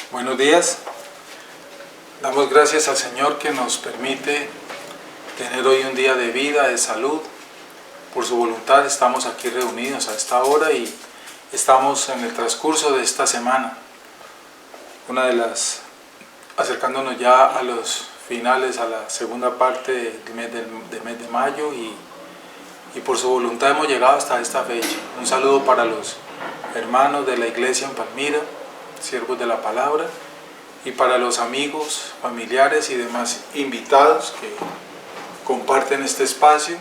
Buenos días. Damos gracias al Señor que nos permite tener hoy un día de vida, de salud. Por su voluntad estamos aquí reunidos a esta hora y estamos en el transcurso de esta semana. Acercándonos ya a los finales, a la segunda parte del mes de mayo y por su voluntad hemos llegado hasta esta fecha. Un saludo para los hermanos de la iglesia en Palmira, siervos de la palabra, y para los amigos, familiares y demás invitados que comparten este espacio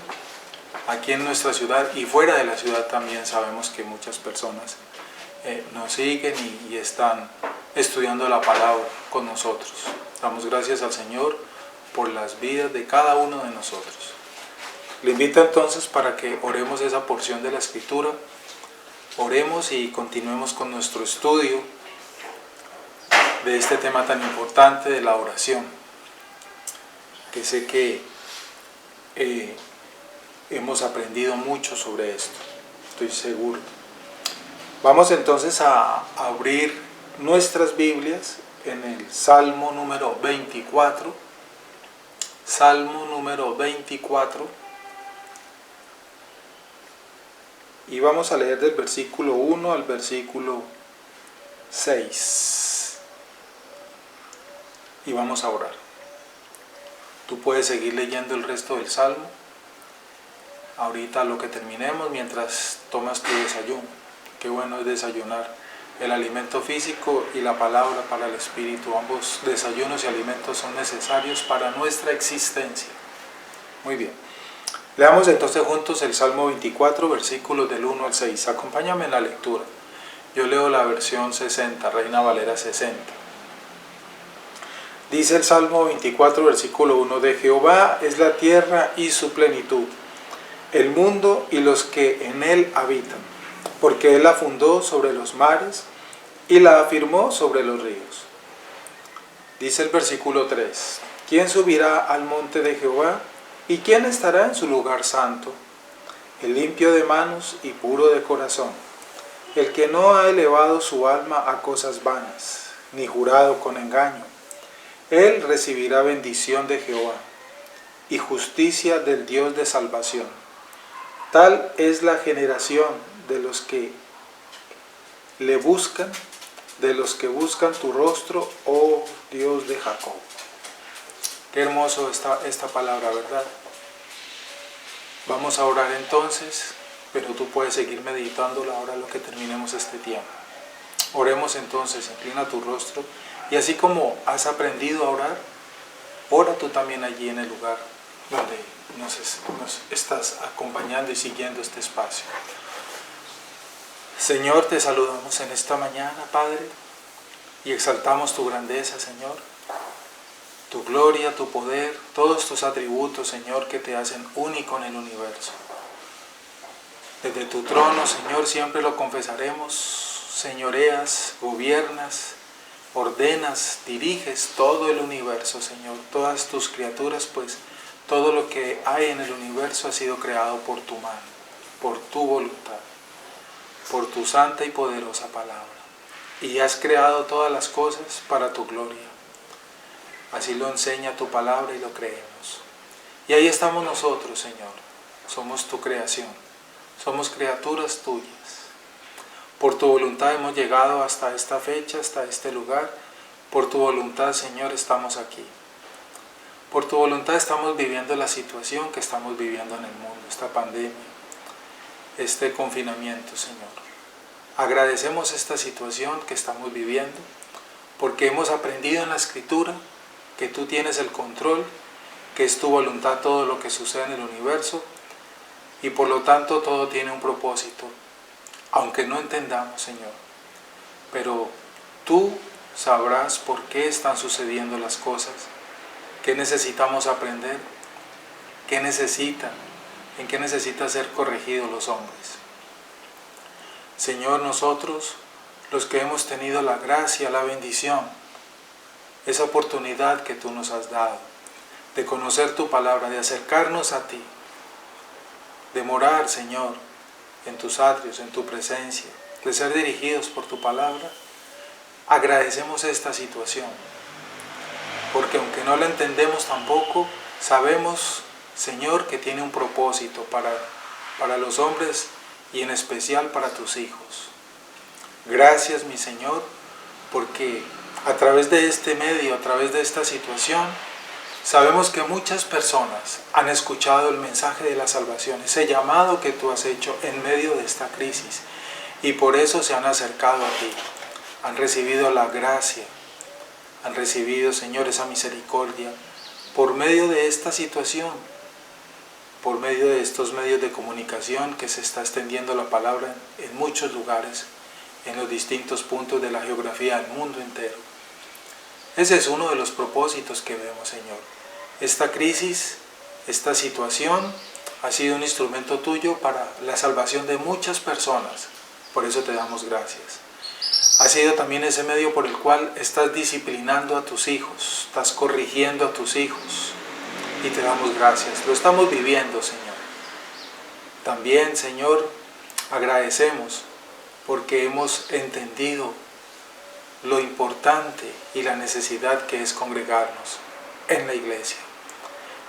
aquí en nuestra ciudad y fuera de la ciudad también. Sabemos que muchas personas nos siguen y están estudiando la palabra con nosotros. Damos gracias al Señor por las vidas de cada uno de nosotros. Le invito entonces para que oremos esa porción de la Escritura. Oremos y continuemos con nuestro estudio de este tema tan importante de la oración, que sé que hemos aprendido mucho sobre esto, estoy seguro. Vamos entonces a abrir nuestras Biblias en el Salmo número 24, Salmo número 24, y vamos a leer del versículo 1 al versículo 6. Y vamos a orar. Tú puedes seguir leyendo el resto del Salmo ahorita lo que terminemos mientras tomas tu desayuno. Qué bueno es desayunar, el alimento físico y la palabra para el espíritu. Ambos desayunos y alimentos son necesarios para nuestra existencia. Muy bien. Leamos entonces juntos el Salmo 24, versículos del 1 al 6. Acompáñame en la lectura. Yo leo la versión 60, Reina Valera 60. Dice el Salmo 24, versículo 1: de Jehová es la tierra y su plenitud, el mundo y los que en él habitan, porque él la fundó sobre los mares y la afirmó sobre los ríos. Dice el versículo 3: ¿quién subirá al monte de Jehová? ¿Y quién estará en su lugar santo? El limpio de manos y puro de corazón, el que no ha elevado su alma a cosas vanas, ni jurado con engaño. Él recibirá bendición de Jehová y justicia del Dios de salvación. Tal es la generación de los que le buscan, de los que buscan tu rostro, oh Dios de Jacob. Qué hermoso esta palabra, ¿verdad? Vamos a orar entonces, pero tú puedes seguir meditándola ahora lo que terminemos este tiempo. Oremos entonces, inclina tu rostro. Y así como has aprendido a orar, ora tú también allí en el lugar donde nos estás acompañando y siguiendo este espacio. Señor, te saludamos en esta mañana, Padre, y exaltamos tu grandeza, Señor, tu gloria, tu poder, todos tus atributos, Señor, que te hacen único en el universo. Desde tu trono, Señor, siempre lo confesaremos, señoreas, gobiernas, ordenas, diriges todo el universo, Señor, todas tus criaturas, pues todo lo que hay en el universo ha sido creado por tu mano, por tu voluntad, por tu santa y poderosa palabra. Y has creado todas las cosas para tu gloria. Así lo enseña tu palabra y lo creemos. Y ahí estamos nosotros, Señor. Somos tu creación. Somos criaturas tuyas. Por tu voluntad hemos llegado hasta esta fecha, hasta este lugar. Por tu voluntad, Señor, estamos aquí. Por tu voluntad estamos viviendo la situación que estamos viviendo en el mundo, esta pandemia, este confinamiento, Señor. Agradecemos esta situación que estamos viviendo porque hemos aprendido en la Escritura que tú tienes el control, que es tu voluntad todo lo que sucede en el universo y por lo tanto todo tiene un propósito. Aunque no entendamos, Señor, pero tú sabrás por qué están sucediendo las cosas, qué necesitamos aprender, en qué necesitan ser corregidos los hombres. Señor, nosotros, los que hemos tenido la gracia, la bendición, esa oportunidad que tú nos has dado, de conocer tu palabra, de acercarnos a ti, de morar, Señor, en tus atrios, en tu presencia, de ser dirigidos por tu palabra, agradecemos esta situación, porque aunque no la entendemos tampoco, sabemos, Señor, que tiene un propósito para los hombres y en especial para tus hijos. Gracias, mi Señor, porque a través de este medio, a través de esta situación, sabemos que muchas personas han escuchado el mensaje de la salvación, ese llamado que tú has hecho en medio de esta crisis, y por eso se han acercado a ti, han recibido la gracia, han recibido, Señor, esa misericordia, por medio de esta situación, por medio de estos medios de comunicación que se está extendiendo la palabra en muchos lugares, en los distintos puntos de la geografía del mundo entero. Ese es uno de los propósitos que vemos, Señor. Esta crisis, esta situación ha sido un instrumento tuyo para la salvación de muchas personas. Por eso te damos gracias. Ha sido también ese medio por el cual estás disciplinando a tus hijos, estás corrigiendo a tus hijos. Y te damos gracias. Lo estamos viviendo, Señor. También, Señor, agradecemos porque hemos entendido lo importante y la necesidad que es congregarnos en la iglesia.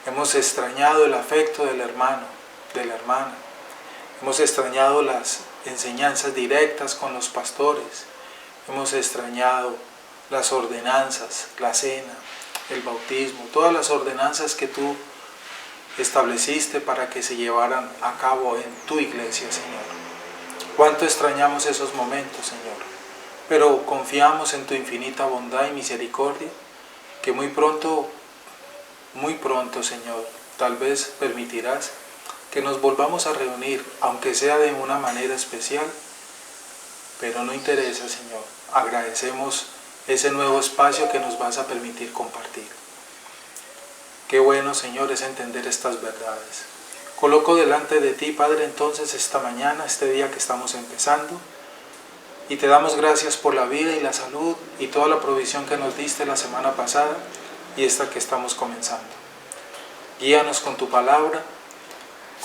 Hemos extrañado el afecto del hermano, de la hermana. Hemos extrañado las enseñanzas directas con los pastores. Hemos extrañado las ordenanzas, la cena, el bautismo, todas las ordenanzas que tú estableciste para que se llevaran a cabo en tu iglesia, Señor. Cuánto extrañamos esos momentos, Señor, pero confiamos en tu infinita bondad y misericordia, que muy pronto, Señor, tal vez permitirás que nos volvamos a reunir, aunque sea de una manera especial, pero no interesa, Señor. Agradecemos ese nuevo espacio que nos vas a permitir compartir. Qué bueno, Señor, es entender estas verdades. Coloco delante de ti, Padre, entonces esta mañana, este día que estamos empezando, y te damos gracias por la vida y la salud y toda la provisión que nos diste la semana pasada y esta que estamos comenzando. Guíanos con tu palabra,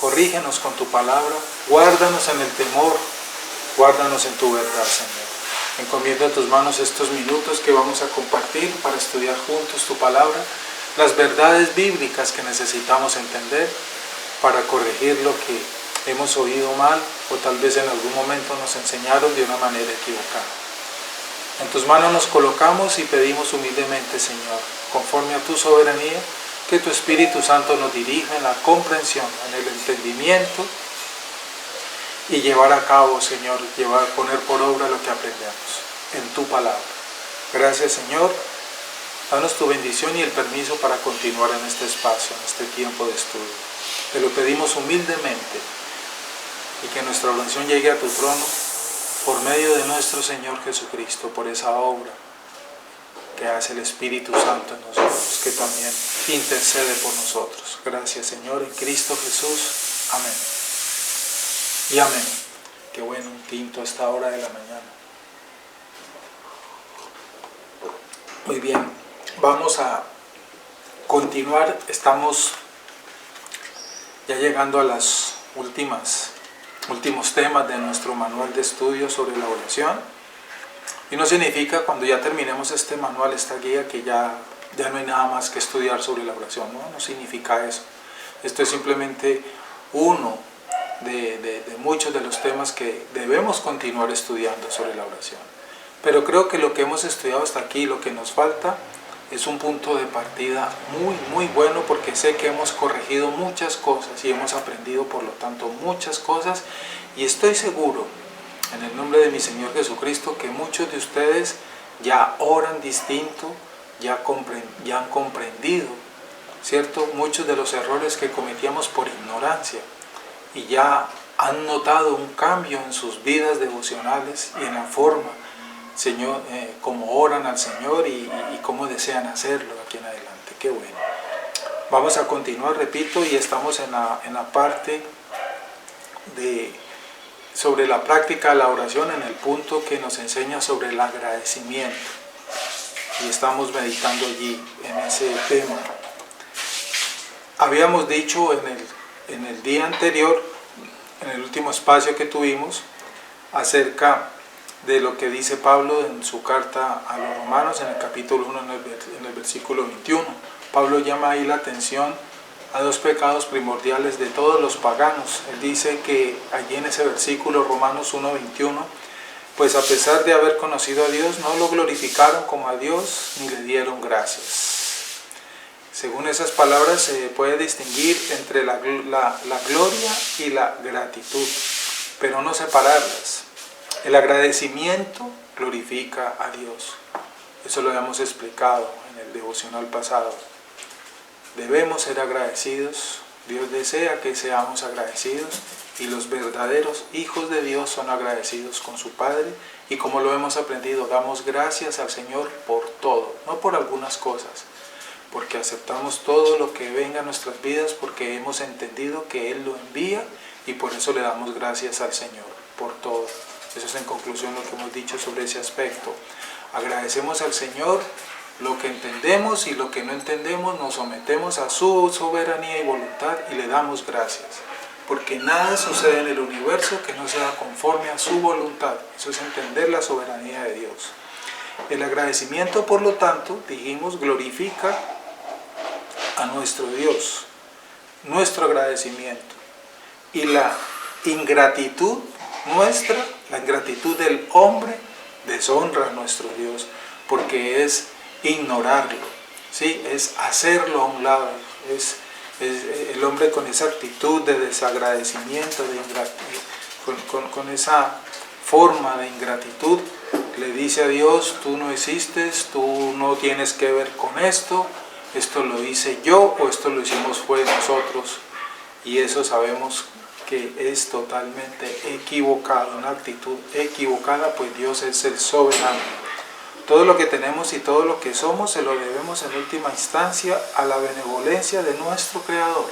corrígenos con tu palabra, guárdanos en el temor, guárdanos en tu verdad, Señor. Encomiendo a tus manos estos minutos que vamos a compartir para estudiar juntos tu palabra, las verdades bíblicas que necesitamos entender para corregir lo que hemos oído mal o tal vez en algún momento nos enseñaron de una manera equivocada. En tus manos nos colocamos y pedimos humildemente, Señor, conforme a tu soberanía, que tu Espíritu Santo nos dirija en la comprensión, en el entendimiento y llevar a cabo, Señor, poner por obra lo que aprendemos en tu palabra. Gracias, Señor. Danos tu bendición y el permiso para continuar en este espacio, en este tiempo de estudio. Te lo pedimos humildemente y que nuestra oración llegue a tu trono por medio de nuestro Señor Jesucristo, por esa obra que hace el Espíritu Santo en nosotros, que también intercede por nosotros. Gracias, Señor, en Cristo Jesús. Amén. Y amén. Qué bueno, un tinto a esta hora de la mañana. Muy bien, vamos a continuar. Estamos ya llegando a los últimos temas de nuestro manual de estudio sobre la oración. Y no significa cuando ya terminemos este manual, esta guía, que ya no hay nada más que estudiar sobre la oración. No significa eso. Esto es simplemente uno de muchos de los temas que debemos continuar estudiando sobre la oración. Pero creo que lo que hemos estudiado hasta aquí, lo que nos falta, es un punto de partida muy bueno, porque sé que hemos corregido muchas cosas y hemos aprendido, por lo tanto, muchas cosas, y estoy seguro, en el nombre de mi Señor Jesucristo, que muchos de ustedes ya oran distinto, ya han comprendido, ¿cierto?, muchos de los errores que cometíamos por ignorancia, y ya han notado un cambio en sus vidas devocionales y en la forma, Señor, cómo oran al Señor y cómo desean hacerlo aquí en adelante. Qué bueno. Vamos a continuar, repito, y estamos en la parte sobre la práctica de la oración, en el punto que nos enseña sobre el agradecimiento. Y estamos meditando allí en ese tema. Habíamos dicho en el día anterior, en el último espacio que tuvimos, acerca de lo que dice Pablo en su carta a los Romanos en el capítulo 1 en el versículo 21. Pablo llama ahí la atención a dos pecados primordiales de todos los paganos. Él dice que allí en ese versículo, Romanos 1:21, pues a pesar de haber conocido a Dios, no lo glorificaron como a Dios ni le dieron gracias. Según esas palabras se puede distinguir entre la gloria y la gratitud, pero no separarlas. El agradecimiento glorifica a Dios. Eso lo habíamos explicado en el devocional pasado. Debemos ser agradecidos. Dios desea que seamos agradecidos y los verdaderos hijos de Dios son agradecidos con su Padre, y como lo hemos aprendido, damos gracias al Señor por todo, no por algunas cosas, porque aceptamos todo lo que venga a nuestras vidas porque hemos entendido que Él lo envía, y por eso le damos gracias al Señor por todo. Eso es en conclusión lo que hemos dicho sobre ese aspecto. Agradecemos al Señor lo que entendemos, y lo que no entendemos nos sometemos a su soberanía y voluntad y le damos gracias. Porque nada sucede en el universo que no sea conforme a su voluntad. Eso es entender la soberanía de Dios. El agradecimiento, por lo tanto, dijimos, glorifica a nuestro Dios, nuestro agradecimiento. Y la ingratitud nuestra, la ingratitud del hombre, deshonra a nuestro Dios, porque es ignorarlo, ¿sí? Es hacerlo a un lado. Es el hombre con esa actitud de desagradecimiento, con esa forma de ingratitud, le dice a Dios: tú no existes, tú no tienes que ver con esto lo hice yo, o esto lo hicimos fue nosotros. Y eso sabemos que es totalmente equivocado, una actitud equivocada, pues Dios es el soberano. Todo lo que tenemos y todo lo que somos se lo debemos en última instancia a la benevolencia de nuestro Creador.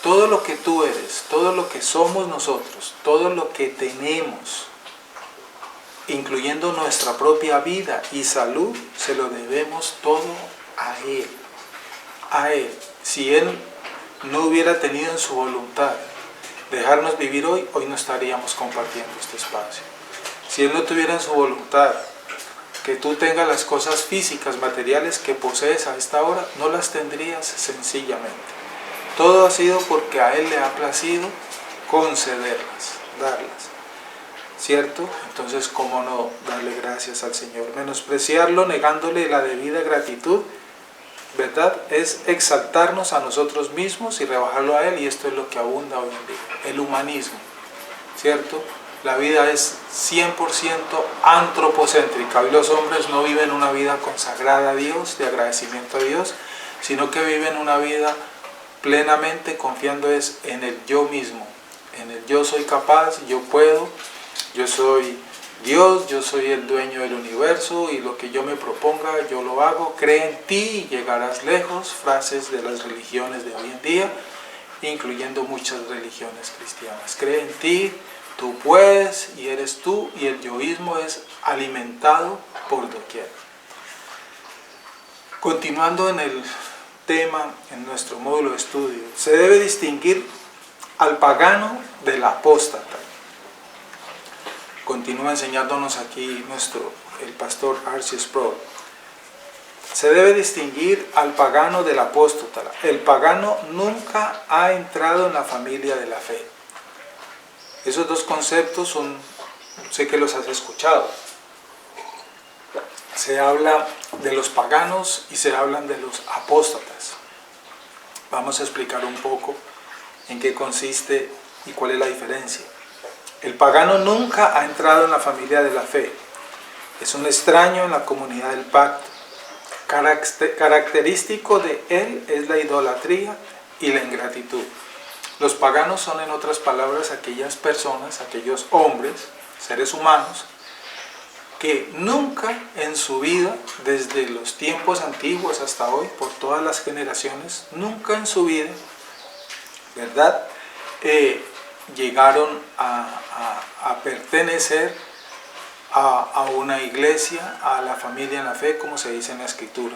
Todo lo que tú eres, todo lo que somos nosotros, todo lo que tenemos, incluyendo nuestra propia vida y salud, se lo debemos todo a Él. A Él. Si Él no hubiera tenido en su voluntad dejarnos vivir hoy, hoy no estaríamos compartiendo este espacio. Si Él no tuviera en su voluntad que tú tengas las cosas físicas, materiales que posees a esta hora, no las tendrías sencillamente. Todo ha sido porque a Él le ha placido concederlas, darlas. ¿Cierto? Entonces, ¿cómo no darle gracias al Señor? Menospreciarlo, negándole la debida gratitud, ¿verdad? Es exaltarnos a nosotros mismos y rebajarlo a Él, y esto es lo que abunda hoy en día, el humanismo, ¿cierto? La vida es 100% antropocéntrica. Hoy los hombres no viven una vida consagrada a Dios, de agradecimiento a Dios, sino que viven una vida plenamente confiando en el yo mismo, en el yo soy capaz, yo puedo, yo soy Dios, yo soy el dueño del universo y lo que yo me proponga yo lo hago, cree en ti y llegarás lejos, frases de las religiones de hoy en día, incluyendo muchas religiones cristianas. Cree en ti, tú puedes y eres tú, y el yoísmo es alimentado por doquier. Continuando en el tema, en nuestro módulo de estudio, se debe distinguir al pagano del apóstata. Continúa enseñándonos aquí el pastor R.C. Sproul. Se debe distinguir al pagano del apóstata. El pagano nunca ha entrado en la familia de la fe. Esos dos conceptos sé que los has escuchado. Se habla de los paganos y se hablan de los apóstatas. Vamos a explicar un poco en qué consiste y cuál es la diferencia. El pagano nunca ha entrado en la familia de la fe. Es un extraño en la comunidad del pacto. Característico de él es la idolatría y la ingratitud. Los paganos son, en otras palabras, aquellas personas, aquellos hombres, seres humanos, que nunca en su vida, desde los tiempos antiguos hasta hoy, por todas las generaciones, nunca en su vida, ¿verdad?, llegaron a pertenecer a una iglesia, a la familia en la fe, como se dice en la Escritura.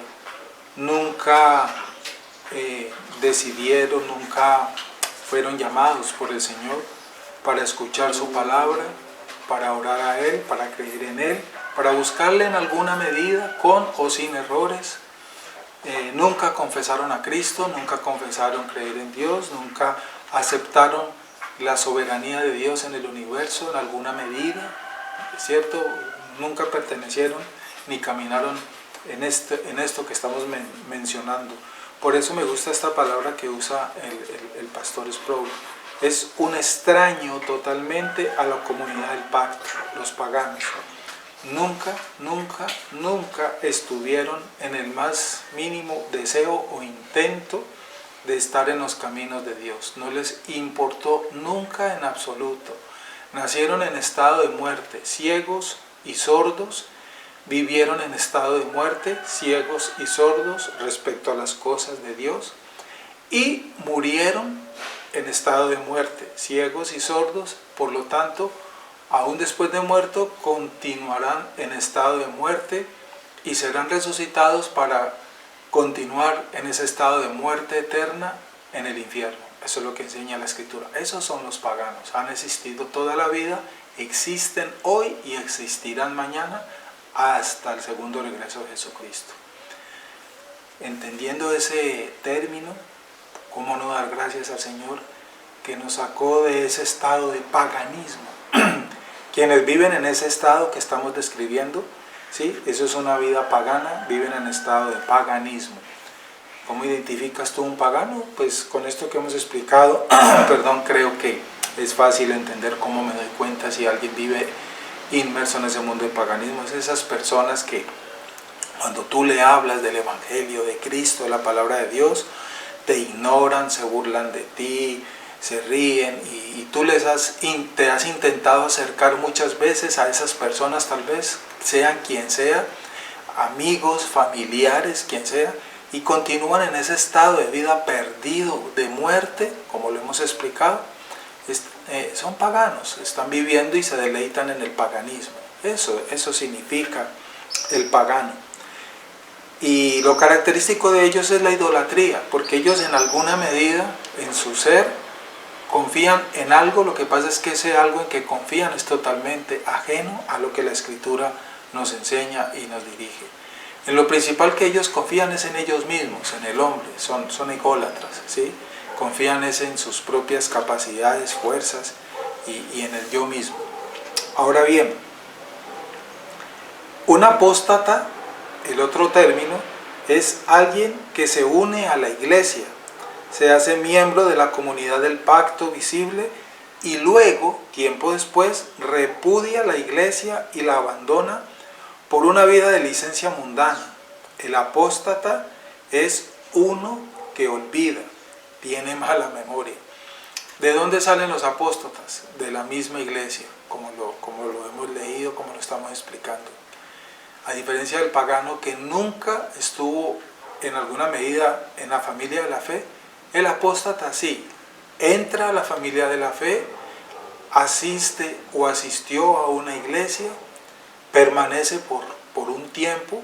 Nunca decidieron, nunca fueron llamados por el Señor para escuchar su palabra para orar a Él, para creer en Él, para buscarle en alguna medida, con o sin errores. Nunca confesaron a Cristo, nunca confesaron creer en Dios, nunca aceptaron la soberanía de Dios en el universo en alguna medida, ¿cierto? Nunca pertenecieron ni caminaron en esto que estamos mencionando. Por eso me gusta esta palabra que usa el pastor Sproul. Es un extraño totalmente a la comunidad del pacto, los paganos. Nunca, nunca, nunca estuvieron en el más mínimo deseo o intento de estar en los caminos de Dios. No les importó nunca en absoluto. Nacieron en estado de muerte, ciegos y sordos. Vivieron en estado de muerte, ciegos y sordos respecto a las cosas de Dios. Y murieron en estado de muerte, ciegos y sordos. Por lo tanto, aún después de muerto, continuarán en estado de muerte y serán resucitados para continuar en ese estado de muerte eterna en el infierno. Eso es lo que enseña la Escritura. Esos son los paganos. Han existido toda la vida, existen hoy y existirán mañana hasta el segundo regreso de Jesucristo. Entendiendo ese término, ¿cómo no dar gracias al Señor que nos sacó de ese estado de paganismo? Quienes viven en ese estado que estamos describiendo, ¿sí? Eso es una vida pagana, viven en estado de paganismo. ¿Cómo identificas tú un pagano? Pues con esto que hemos explicado, perdón, creo que es fácil entender cómo me doy cuenta si alguien vive inmerso en ese mundo de paganismo. Es esas personas que cuando tú le hablas del Evangelio, de Cristo, de la palabra de Dios, te ignoran, se burlan de ti, se ríen y tú te has intentado acercar muchas veces a esas personas, tal vez sean quien sea, amigos, familiares, quien sea, y continúan en ese estado de vida perdido, de muerte, como lo hemos explicado. Son paganos, están viviendo y se deleitan en el paganismo. Eso significa el pagano. Y lo característico de ellos es la idolatría, porque ellos en alguna medida, en su ser, confían en algo. Lo que pasa es que ese algo en que confían es totalmente ajeno a lo que la Escritura nos enseña y nos dirige. En lo principal que ellos confían es en ellos mismos, en el hombre, son ególatras, ¿sí? Confían es en sus propias capacidades, fuerzas y en el yo mismo. Ahora bien, un apóstata, el otro término, es alguien que se une a la iglesia, se hace miembro de la comunidad del pacto visible y luego, tiempo después, repudia la iglesia y la abandona por una vida de licencia mundana. El apóstata es uno que olvida, tiene mala memoria. ¿De dónde salen los apóstatas? De la misma iglesia, como lo hemos leído, como lo estamos explicando. A diferencia del pagano que nunca estuvo en alguna medida en la familia de la fe, el apóstata sí, entra a la familia de la fe, asiste o asistió a una iglesia, permanece por un tiempo,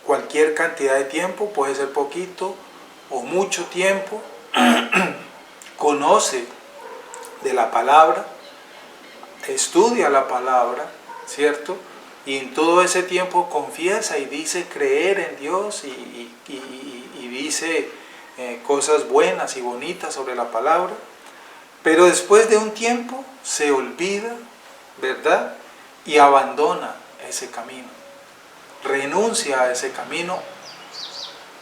cualquier cantidad de tiempo, puede ser poquito o mucho tiempo, conoce de la palabra, estudia la palabra, ¿cierto? Y en todo ese tiempo confiesa y dice creer en Dios y dice cosas buenas y bonitas sobre la palabra, pero después de un tiempo se olvida, ¿verdad? Y abandona ese camino, renuncia a ese camino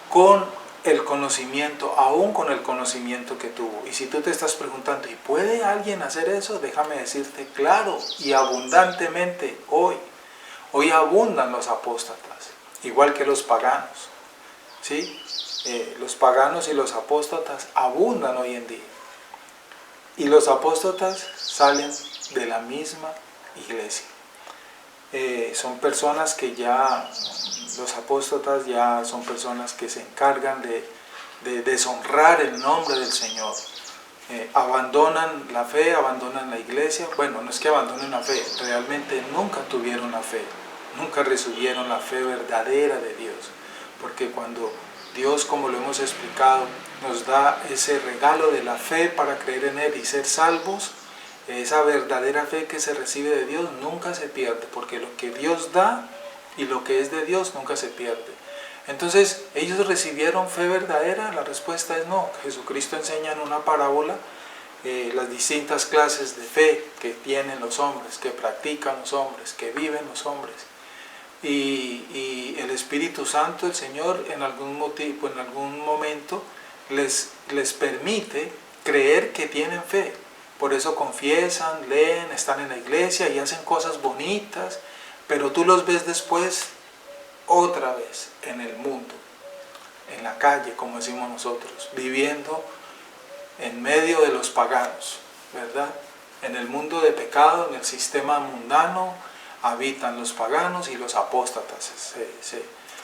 con el conocimiento, aún con el conocimiento que tuvo. Y si tú te estás preguntando, ¿y puede alguien hacer eso? Déjame decirte, claro, y abundantemente hoy abundan los apóstatas, igual que los paganos, ¿sí? Los paganos y los apóstatas abundan hoy en día. Y los apóstatas salen de la misma iglesia. Son personas que ya, los apóstatas ya son personas que se encargan de deshonrar el nombre del Señor. Abandonan la fe, abandonan la iglesia. Bueno, no es que abandonen la fe, realmente nunca tuvieron la fe, nunca recibieron la fe verdadera de Dios. Porque cuando Dios, como lo hemos explicado, nos da ese regalo de la fe para creer en Él y ser salvos, esa verdadera fe que se recibe de Dios nunca se pierde, porque lo que Dios da y lo que es de Dios nunca se pierde. Entonces, ¿ellos recibieron fe verdadera? La respuesta es no. Jesucristo enseña en una parábola las distintas clases de fe que tienen los hombres, que practican los hombres, que viven los hombres. Y el Espíritu Santo, el Señor, en algún momento les permite creer que tienen fe. Por eso confiesan, leen, están en la iglesia y hacen cosas bonitas, pero tú los ves después otra vez en el mundo, en la calle, como decimos nosotros, viviendo en medio de los paganos, ¿verdad? En el mundo de pecado, en el sistema mundano, habitan los paganos y los apóstatas.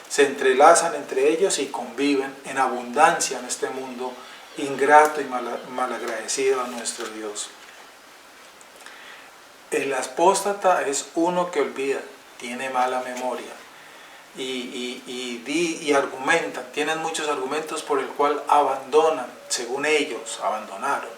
Se entrelazan entre ellos y conviven en abundancia en este mundo ingrato y malagradecido a nuestro Dios. El apóstata es uno que olvida, tiene mala memoria y argumentan, tienen muchos argumentos por el cual abandonan, según ellos, abandonaron.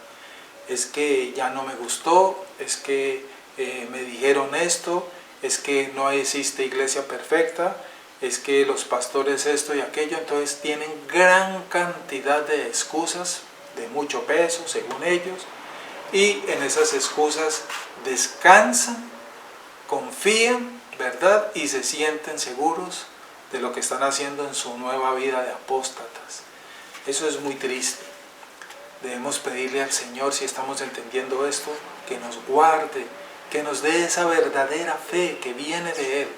Es que ya no me gustó, es que me dijeron esto, es que no existe iglesia perfecta, es que los pastores esto y aquello. Entonces tienen gran cantidad de excusas de mucho peso, según ellos, y en esas excusas descansan, confían, ¿verdad? Y se sienten seguros de lo que están haciendo en su nueva vida de apóstatas. Eso es muy triste. Debemos pedirle al Señor, si estamos entendiendo esto, que nos guarde, que nos dé esa verdadera fe que viene de Él.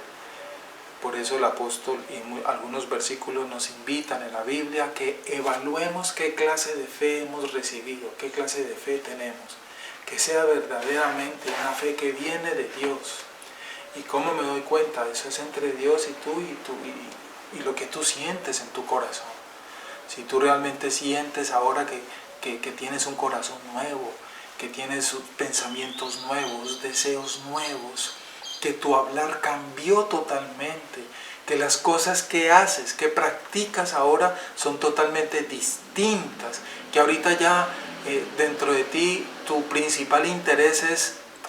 Por eso el apóstol y algunos versículos nos invitan en la Biblia a que evaluemos qué clase de fe hemos recibido, qué clase de fe tenemos. Que sea verdaderamente una fe que viene de Dios. ¿Y cómo me doy cuenta? Eso es entre Dios y tú y lo que tú sientes en tu corazón. Si tú realmente sientes ahora que tienes un corazón nuevo, que tienes pensamientos nuevos, deseos nuevos, que tu hablar cambió totalmente, que las cosas que haces, que practicas ahora son totalmente distintas, que ahorita ya dentro de ti tu principal interés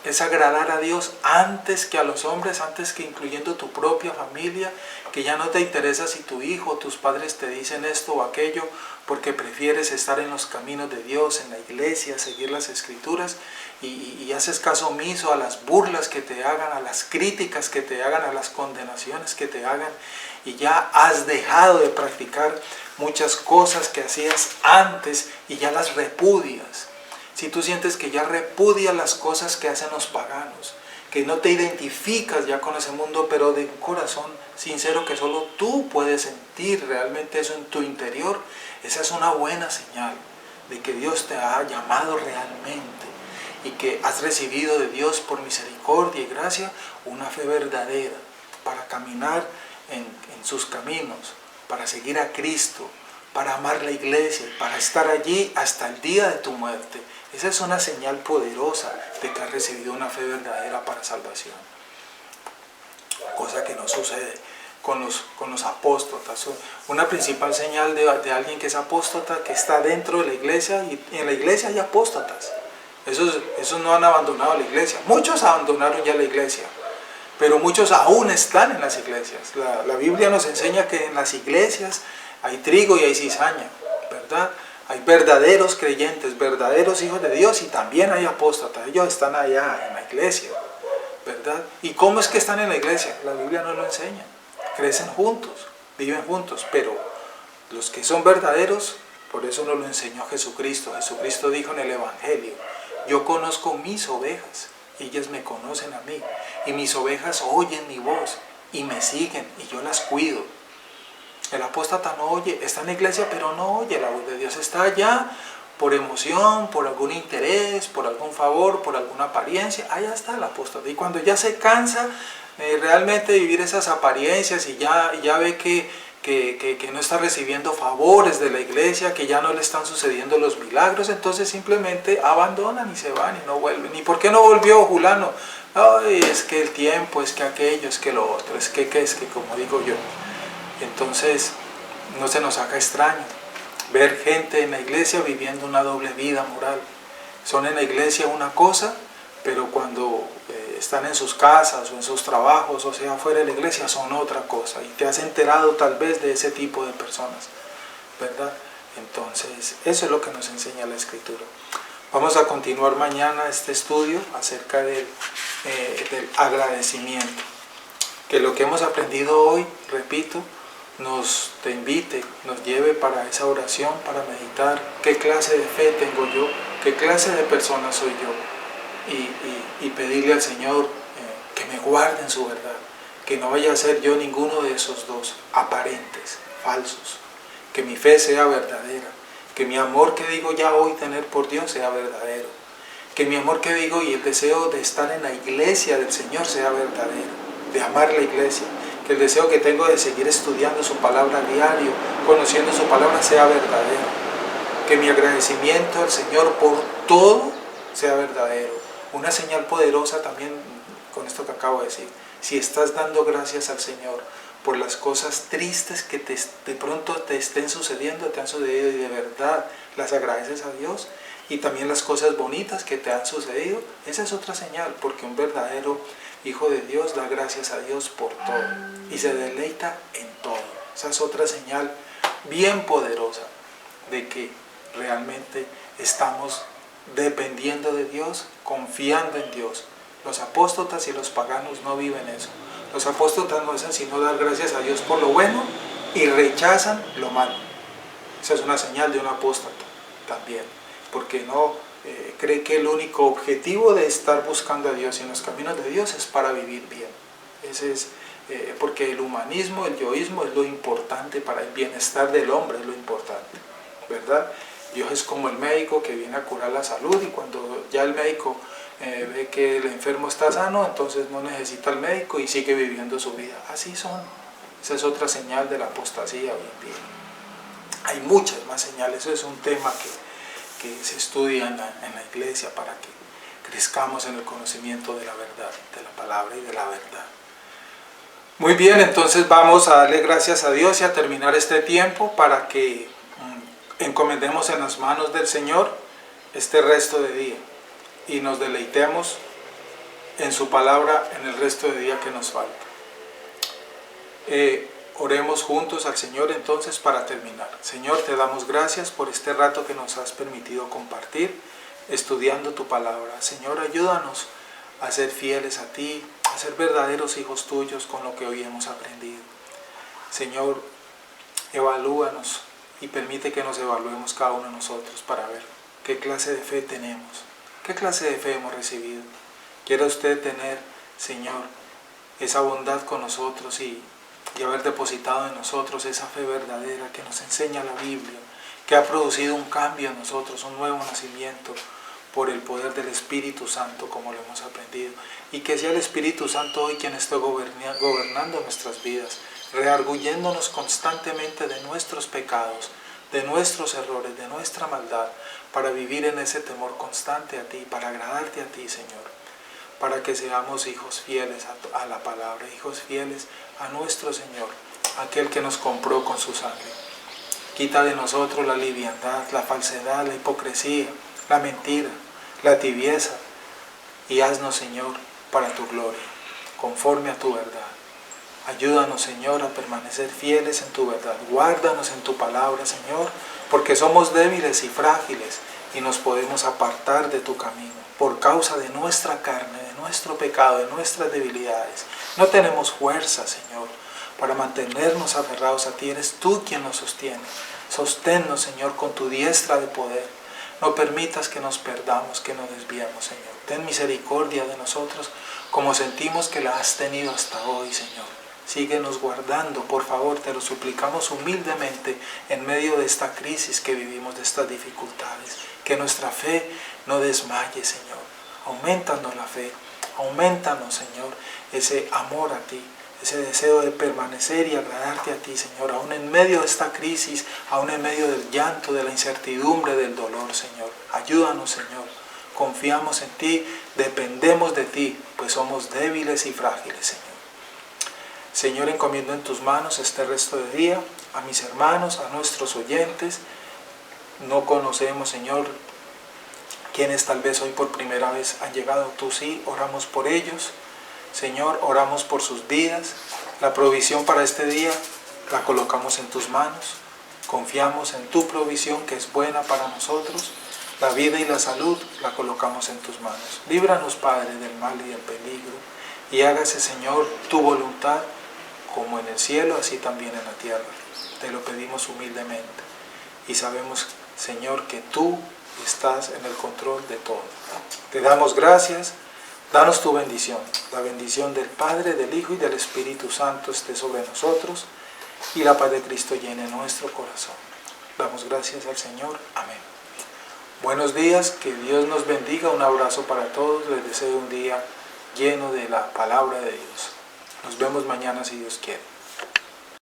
es agradar a Dios antes que a los hombres, antes que incluyendo tu propia familia, que ya no te interesa si tu hijo o tus padres te dicen esto o aquello, porque prefieres estar en los caminos de Dios, en la iglesia, seguir las escrituras, y haces caso omiso a las burlas que te hagan, a las críticas que te hagan, a las condenaciones que te hagan, y ya has dejado de practicar muchas cosas que hacías antes y ya las repudias. Si tú sientes que ya repudias las cosas que hacen los paganos, que no te identificas ya con ese mundo, pero de un corazón sincero que solo tú puedes sentir realmente eso en tu interior, esa es una buena señal de que Dios te ha llamado realmente y que has recibido de Dios por misericordia y gracia una fe verdadera para caminar en sus caminos, para seguir a Cristo, para amar la iglesia, para estar allí hasta el día de tu muerte. Esa es una señal poderosa de que has recibido una fe verdadera para salvación. Cosa que no sucede con los apóstatas. Una principal señal de alguien que es apóstata, que está dentro de la iglesia, y en la iglesia hay apóstatas. Esos no han abandonado la iglesia. Muchos abandonaron ya la iglesia, pero muchos aún están en las iglesias. La Biblia nos enseña que en las iglesias hay trigo y hay cizaña, ¿verdad? Hay verdaderos creyentes, verdaderos hijos de Dios, y también hay apóstatas. Ellos están allá en la iglesia, ¿verdad? ¿Y cómo es que están en la iglesia? La Biblia nos lo enseña. Crecen juntos, viven juntos, pero los que son verdaderos, por eso nos lo enseñó Jesucristo. Jesucristo dijo en el Evangelio: yo conozco mis ovejas, ellas me conocen a mí, y mis ovejas oyen mi voz y me siguen, y yo las cuido. El apóstata no oye, está en la iglesia pero no oye la voz de Dios, está allá por emoción, por algún interés, por algún favor, por alguna apariencia. Allá está el apóstata, y cuando ya se cansa realmente de vivir esas apariencias y ya ve que no está recibiendo favores de la iglesia, que ya no le están sucediendo los milagros, entonces simplemente abandonan y se van y no vuelven. ¿Y por qué no volvió Julano? Ay, es que el tiempo, es que aquello, es que lo otro, es que como digo yo. Entonces no se nos haga extraño ver gente en la iglesia viviendo una doble vida moral. Son en la iglesia una cosa, pero cuando están en sus casas o en sus trabajos, o sea, fuera de la iglesia, son otra cosa, y te has enterado tal vez de ese tipo de personas, ¿verdad? Entonces, eso es lo que nos enseña la Escritura. Vamos a continuar mañana este estudio acerca del agradecimiento. Que lo que hemos aprendido hoy, repito, te invite, nos lleve para esa oración, para meditar qué clase de fe tengo yo, qué clase de persona soy yo, y pedirle al Señor que me guarde en su verdad, que no vaya a ser yo ninguno de esos dos aparentes, falsos, que mi fe sea verdadera, que mi amor que digo ya hoy tener por Dios sea verdadero, que mi amor que digo y el deseo de estar en la iglesia del Señor sea verdadero, de amar la iglesia, que el deseo que tengo de seguir estudiando su palabra a diario, conociendo su palabra, sea verdadero, que mi agradecimiento al Señor por todo sea verdadero. Una señal poderosa también con esto que acabo de decir, si estás dando gracias al Señor por las cosas tristes que de pronto te estén sucediendo, te han sucedido y de verdad las agradeces a Dios, y también las cosas bonitas que te han sucedido, esa es otra señal, porque un verdadero hijo de Dios da gracias a Dios por todo y se deleita en todo. Esa es otra señal bien poderosa de que realmente estamos dependiendo de Dios, confiando en Dios. Los apóstatas y los paganos no viven eso. Los apóstatas no hacen sino dar gracias a Dios por lo bueno y rechazan lo malo. Esa es una señal de un apóstata también, porque no cree que el único objetivo de estar buscando a Dios y en los caminos de Dios es para vivir bien. Ese es porque el humanismo, el yoísmo es lo importante para el bienestar del hombre, es lo importante, ¿verdad? Dios es como el médico que viene a curar la salud, y cuando ya el médico ve que el enfermo está sano, entonces no necesita al médico y sigue viviendo su vida. Así son. Esa es otra señal de la apostasía hoy en día. Hay muchas más señales. Eso es un tema que se estudia en la iglesia para que crezcamos en el conocimiento de la verdad, de la palabra y de la verdad. Muy bien, entonces vamos a darle gracias a Dios y a terminar este tiempo para que encomendemos en las manos del Señor este resto de día y nos deleitemos en su palabra en el resto de día que nos falta. Oremos juntos al Señor entonces para terminar. Señor, te damos gracias por este rato que nos has permitido compartir estudiando tu palabra. Señor, ayúdanos a ser fieles a ti, a ser verdaderos hijos tuyos con lo que hoy hemos aprendido. Señor, evalúanos y permite que nos evaluemos cada uno de nosotros para ver qué clase de fe tenemos, qué clase de fe hemos recibido. Quiera usted tener, Señor, esa bondad con nosotros y haber depositado en nosotros esa fe verdadera que nos enseña la Biblia, que ha producido un cambio en nosotros, un nuevo nacimiento por el poder del Espíritu Santo, como lo hemos aprendido, y que sea el Espíritu Santo hoy quien esté gobernando nuestras vidas, rearguyéndonos constantemente de nuestros pecados, de nuestros errores, de nuestra maldad, para vivir en ese temor constante a ti, para agradarte a ti, Señor, para que seamos hijos fieles a la palabra, hijos fieles a nuestro Señor, aquel que nos compró con su sangre. Quita de nosotros la liviandad, la falsedad, la hipocresía, la mentira, la tibieza, y haznos, Señor, para tu gloria, conforme a tu verdad. Ayúdanos, Señor, a permanecer fieles en tu verdad. Guárdanos en tu palabra, Señor, porque somos débiles y frágiles y nos podemos apartar de tu camino por causa de nuestra carne, de nuestro pecado, de nuestras debilidades. No tenemos fuerza, Señor, para mantenernos aferrados a ti. Eres tú quien nos sostiene. Sosténnos, Señor, con tu diestra de poder. No permitas que nos perdamos, que nos desviemos, Señor. Ten misericordia de nosotros como sentimos que la has tenido hasta hoy, Señor. Síguenos guardando, por favor, te lo suplicamos humildemente en medio de esta crisis que vivimos, de estas dificultades. Que nuestra fe no desmaye, Señor. Aumentanos la fe, aumentanos, Señor, ese amor a ti, ese deseo de permanecer y agradarte a ti, Señor, aún en medio de esta crisis, aún en medio del llanto, de la incertidumbre, del dolor, Señor. Ayúdanos, Señor. Confiamos en ti, dependemos de ti, pues somos débiles y frágiles, Señor. Señor, encomiendo en tus manos este resto de día, a mis hermanos, a nuestros oyentes. No conocemos, Señor, Quienes tal vez hoy por primera vez han llegado, tú sí, oramos por ellos. Señor, oramos por sus vidas. La provisión para este día la colocamos en tus manos. Confiamos en tu provisión que es buena para nosotros. La vida y la salud la colocamos en tus manos. Líbranos, Padre, del mal y del peligro. Y hágase, Señor, tu voluntad, como en el cielo, así también en la tierra. Te lo pedimos humildemente. Y sabemos, Señor, que tú estás en el control de todo. Te damos gracias. Danos tu bendición. La bendición del Padre, del Hijo y del Espíritu Santo esté sobre nosotros. Y la paz de Cristo llene nuestro corazón. Damos gracias al Señor. Amén. Buenos días, que Dios nos bendiga. Un abrazo para todos. Les deseo un día lleno de la palabra de Dios. Nos vemos mañana si Dios quiere.